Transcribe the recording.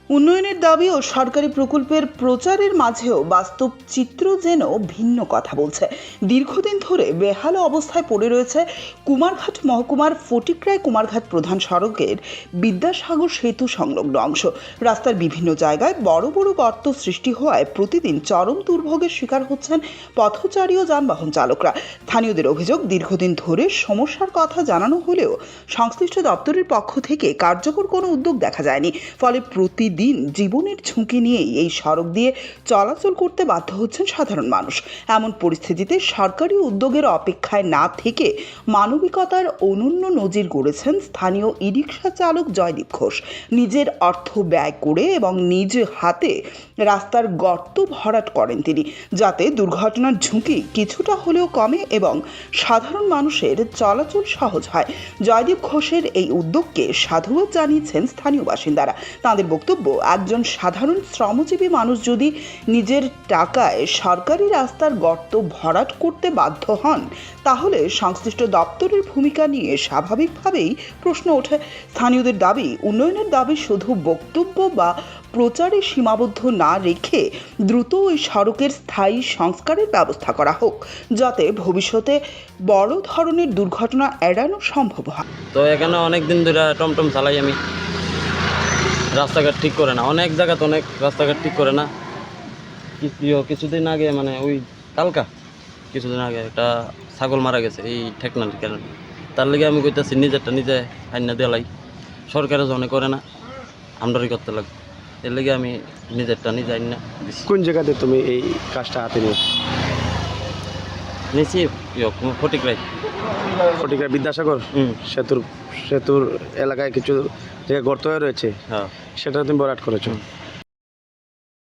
উন্নয়নের দাবি ও সরকারি প্রকল্পের প্রচারের মাঝেও বাস্তব চিত্র যেন ভিন্ন কথা বলছে। দীর্ঘদিন ধরে বেহাল অবস্থায় পড়ে রয়েছে কুমারঘাট মহকুমার ফটিকরায় কুমারঘাট প্রধান সড়কের বিদ্যাসাগর সেতু সংলগ্ন অংশ। রাস্তার বিভিন্ন জায়গায় বড় বড় গর্ত সৃষ্টি হওয়ায় প্রতিদিন চরম দুর্ভোগের শিকার হচ্ছেন পথচারী ও যানবাহন চালকরা। স্থানীয়দের অভিযোগ, দীর্ঘদিন ধরে সমস্যার কথা জানানো হলেও সংশ্লিষ্ট দপ্তরের পক্ষ থেকে কার্যকর কোনো উদ্যোগ দেখা যায়নি। ফলে প্রতিদিন জীবনের ঝুঁকি নিয়েই এই সড়ক দিয়ে চলাচল করতে বাধ্য হচ্ছেন সাধারণ মানুষ। এমন পরিস্থিতিতে সরকারি উদ্যোগের অপেক্ষায় না থেকে মানবিকতার অনন্য নজির গড়েছেন স্থানীয় ই-রিকশা চালক জয়দীপ ঘোষ। নিজের অর্থ ব্যয় করে এবং নিজ হাতে রাস্তার গর্ত ভরাট করেন তিনি, যাতে দুর্ঘটনার ঝুঁকি কিছুটা হলেও কমে এবং সাধারণ মানুষের চলাচল সহজ হয়। জয়দীপ ঘোষের এই উদ্যোগকে সাধুবাদ জানিয়েছেন স্থানীয় বাসিন্দারা। তাদের বক্তব্য, একজন সাধারণ শ্রমজীবী মানুষ যদি নিজের টাকায় সরকারি রাস্তার গর্ত ভরাট করতে বাধ্য হন, তাহলে সংশ্লিষ্ট দপ্তরের ভূমিকা নিয়ে স্বাভাবিকভাবেই প্রশ্ন ওঠে। স্থানীয়দের দাবি, উন্নয়নের দাবি শুধু বক্তব্য বা প্রচারে সীমাবদ্ধ না রেখে দ্রুত ওই সড়কের স্থায়ী সংস্কারের ব্যবস্থা করা হোক, যাতে ভবিষ্যতে বড় ধরনের দুর্ঘটনা এড়ানো সম্ভব হয়। তো এখানে অনেক দিন ধরে টমটম চালাই আমি, রাস্তাঘাট ঠিক করে না, অনেক জায়গাতে অনেক রাস্তাঘাট ঠিক করে না। কিছুদিন আগে মানে ওই কিছুদিন আগে একটা ছাগল মারা গেছে এই ঠেকনার কারণে। তার লেগে আমি কইতেছি নিজেরটা নিজে আইনা দেলাই, সরকারের জনে করে না, আমদারি করতে লাগে। এর লেগে আমি নিজেরটা নিজে আইনা দিচ্ছি। কোন জায়গাতে তুমি এই কাজটা হাতে নিয়েছি ফটিকরাই ফটিকরা বিদ্যাসাগর সেতুর এলাকায় কিছু জায়গায় গর্ত হয়ে রয়েছে, হ্যাঁ, সেটা তুমি ভরাট করেছো।